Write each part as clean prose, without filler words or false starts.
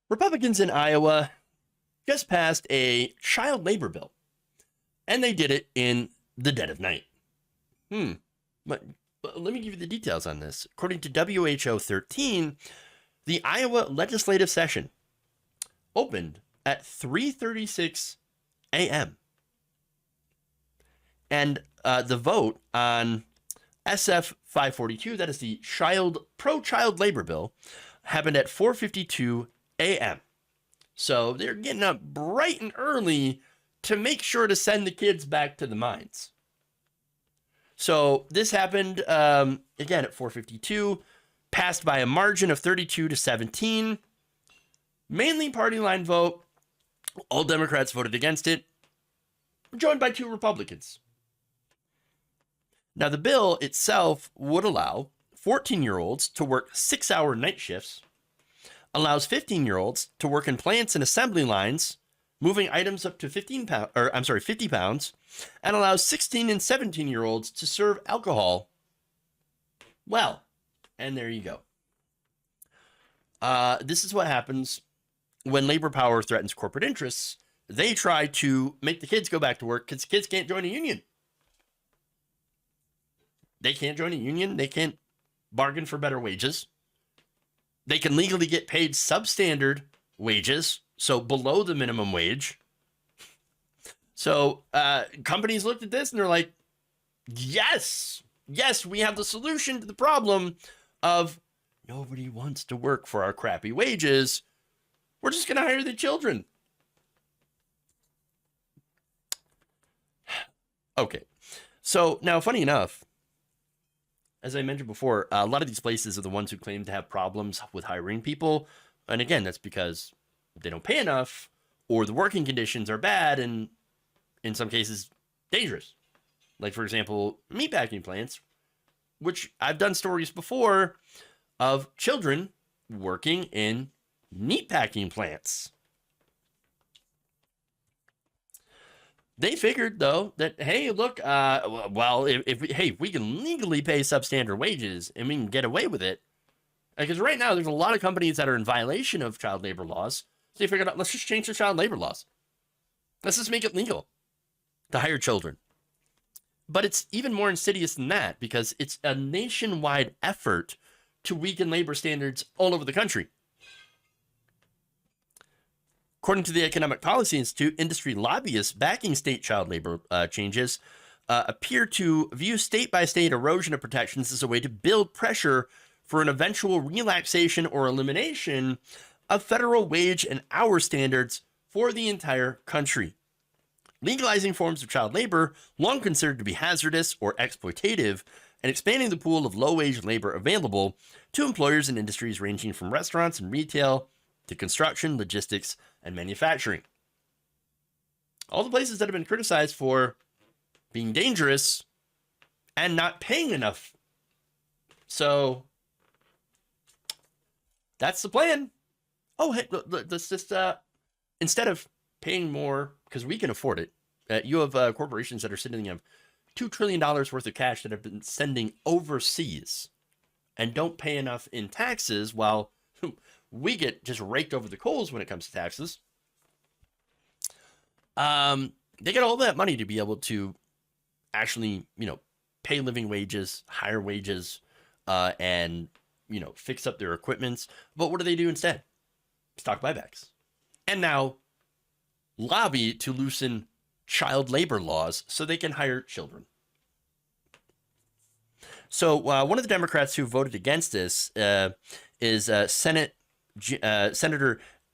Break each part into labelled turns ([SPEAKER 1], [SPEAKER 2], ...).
[SPEAKER 1] Republicans in Iowa just passed a child labor bill, and they did it in the dead of night. But let me give you the details on this. According to WHO 13, the Iowa legislative session opened at 3:36 a.m. And the vote on SF 542, that is the pro-child labor bill, happened at 4:52 a.m. So they're getting up bright and early to make sure to send the kids back to the mines. So this happened again at 4:52, passed by a margin of 32-17. Mainly party line vote. All Democrats voted against it, joined by 2 Republicans. Now, the bill itself would allow 14-year-olds to work 6-hour night shifts, allows 15-year-olds to work in plants and assembly lines, moving items up to 50 pounds, and allows 16 and 17-year-olds to serve alcohol. Well, and there you go. This is what happens when labor power threatens corporate interests. They try to make the kids go back to work because kids can't join a union. They can't join a union. They can't bargain for better wages. They can legally get paid substandard wages, so below the minimum wage. So companies looked at this and they're like, yes, we have the solution to the problem of nobody wants to work for our crappy wages. We're just going to hire the children. Okay. So now, funny enough, as I mentioned before, a lot of these places are the ones who claim to have problems with hiring people. And again, that's because they don't pay enough or the working conditions are bad and in some cases dangerous. Like, for example, meatpacking plants, which I've done stories before of children working in meatpacking plants. They figured, though, that, hey, look, if we can legally pay substandard wages and we can get away with it, because right now there's a lot of companies that are in violation of child labor laws. So they figured out, let's just change the child labor laws. Let's just make it legal to hire children. But it's even more insidious than that because it's a nationwide effort to weaken labor standards all over the country. According to the Economic Policy Institute, industry lobbyists backing state child labor changes appear to view state-by-state erosion of protections as a way to build pressure for an eventual relaxation or elimination of federal wage and hour standards for the entire country. Legalizing forms of child labor, long considered to be hazardous or exploitative, and expanding the pool of low-wage labor available to employers in industries ranging from restaurants and retail to construction, logistics, and manufacturing. All the places that have been criticized for being dangerous and not paying enough. So that's the plan. Oh, hey, let's just, instead of paying more, because we can afford it, you have corporations that are sitting on $2 trillion worth of cash that have been sending overseas and don't pay enough in taxes while we get just raked over the coals when it comes to taxes. They get all that money to be able to actually, pay living wages, higher wages, and, fix up their equipments. But what do they do instead? Stock buybacks. And now lobby to loosen child labor laws so they can hire children. So one of the Democrats who voted against this is Senator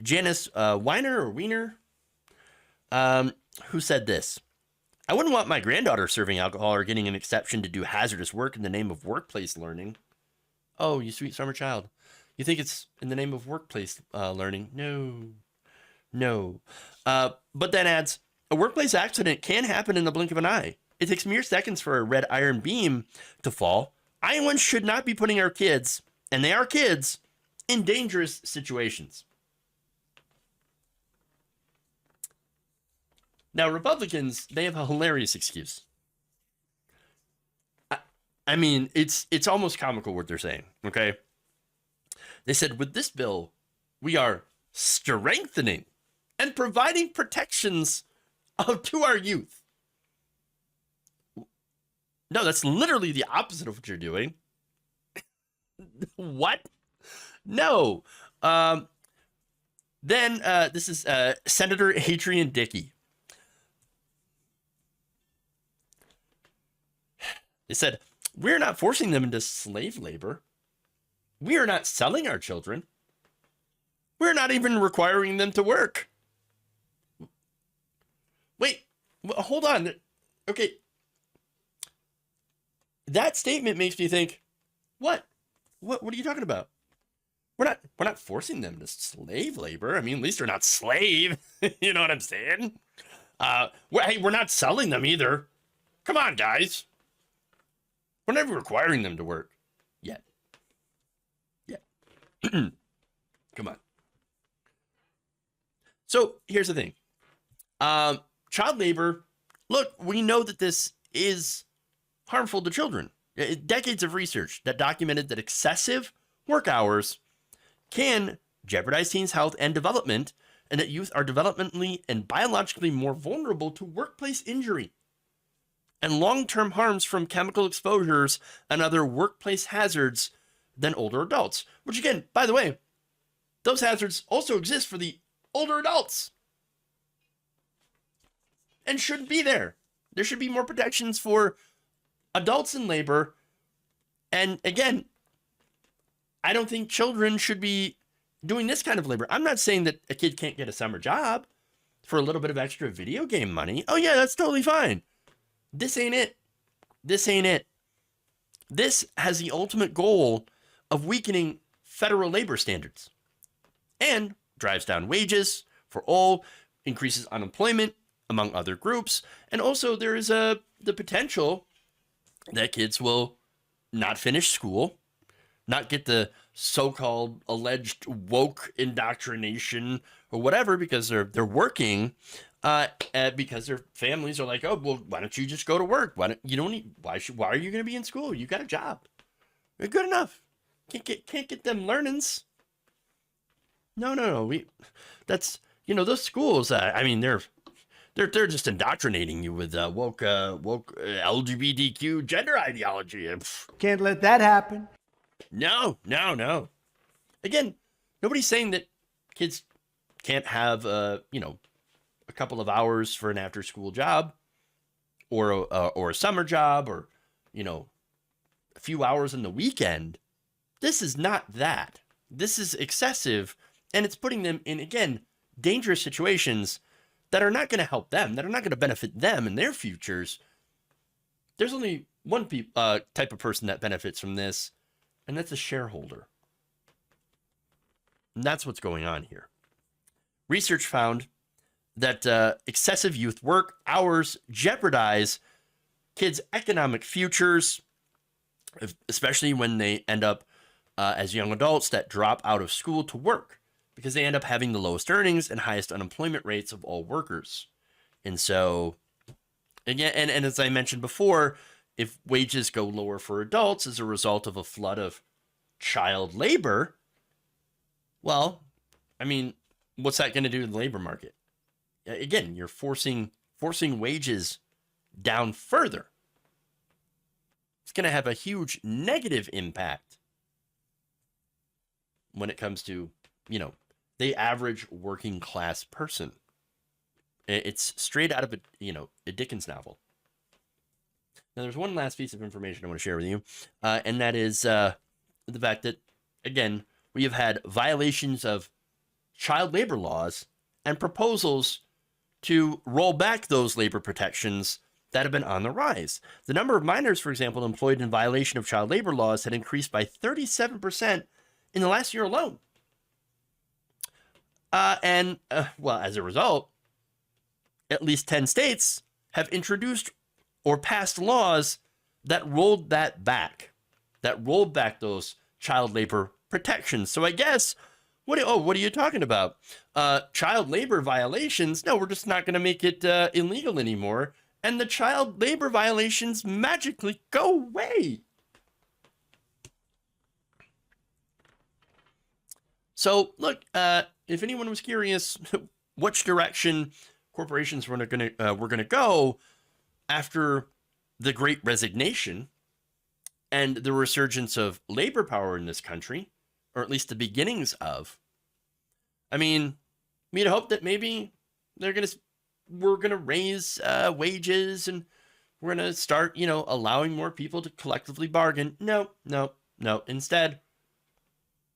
[SPEAKER 1] Janice Weiner, who said this: "I wouldn't want my granddaughter serving alcohol or getting an exception to do hazardous work in the name of workplace learning." Oh, you sweet summer child. You think it's in the name of workplace learning? No. But then adds, a workplace accident can happen in the blink of an eye. It takes mere seconds for a red iron beam to fall. Iowans should not be putting our kids, and they are kids, in dangerous situations. Now, Republicans, they have a hilarious excuse. I mean, it's almost comical what they're saying, okay? They said, with this bill, we are strengthening and providing protections to our youth. No, that's literally the opposite of what you're doing. What? No. Then this is Senator Adrian Dickey. They said, we're not forcing them into slave labor. We are not selling our children. We're not even requiring them to work. Wait, hold on. Okay. That statement makes me think, what? What are you talking about? We're not forcing them to slave labor. I mean, at least they're not slave. You know what I'm saying? We're not selling them either. Come on, guys. We're never requiring them to work yet. Come on. So here's the thing. Child labor, look, we know that this is harmful to children. Decades of research that documented that excessive work hours can jeopardize teens' health and development, and that youth are developmentally and biologically more vulnerable to workplace injury and long-term harms from chemical exposures and other workplace hazards than older adults. Which again, by the way, those hazards also exist for the older adults and shouldn't be there. There should be more protections for adults in labor. And again, I don't think children should be doing this kind of labor. I'm not saying that a kid can't get a summer job for a little bit of extra video game money. Oh yeah, that's totally fine. This ain't it. This ain't it. This has the ultimate goal of weakening federal labor standards and drives down wages for all, increases unemployment among other groups. And also there is the potential that kids will not finish school, not get the so-called alleged woke indoctrination or whatever because they're working, because their families are like, oh, well, why don't you just go to work? Why are you going to be in school? You got a job. You're good enough. Can't get them learnings. No. That's, those schools, I mean, they're just indoctrinating you with woke LGBTQ gender ideology.
[SPEAKER 2] Can't let that happen.
[SPEAKER 1] No. Again, nobody's saying that kids can't have a couple of hours for an after-school job, or a summer job, or a few hours in the weekend. This is not that. This is excessive, and it's putting them in, again, dangerous situations that are not going to help them, that are not going to benefit them in their futures. There's only one type of person that benefits from this, and that's a shareholder. And that's what's going on here. Research found that excessive youth work hours jeopardize kids' economic futures, especially when they end up as young adults that drop out of school to work, because they end up having the lowest earnings and highest unemployment rates of all workers. And so, again, and as I mentioned before, if wages go lower for adults as a result of a flood of child labor, well, I mean, what's that going to do to the labor market? Again, you're forcing wages down further. It's going to have a huge negative impact when it comes to, the average working class person. It's straight out of a Dickens novel. Now, there's one last piece of information I want to share with you, and that is the fact that, again, we have had violations of child labor laws and proposals to roll back those labor protections that have been on the rise. The number of minors, for example, employed in violation of child labor laws had increased by 37% in the last year alone. Well, as a result, at least 10 states have introduced or passed laws that rolled back those child labor protections. So I guess, what are you talking about? Child labor violations? No, we're just not going to make it illegal anymore. And the child labor violations magically go away. So look, if anyone was curious which direction corporations were gonna go after the Great Resignation and the resurgence of labor power in this country, or at least the beginnings of. I mean, we'd hope that maybe we're gonna raise wages and we're gonna start, allowing more people to collectively bargain. No. Instead,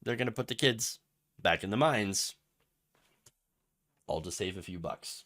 [SPEAKER 1] they're gonna put the kids back in the mines, all to save a few bucks.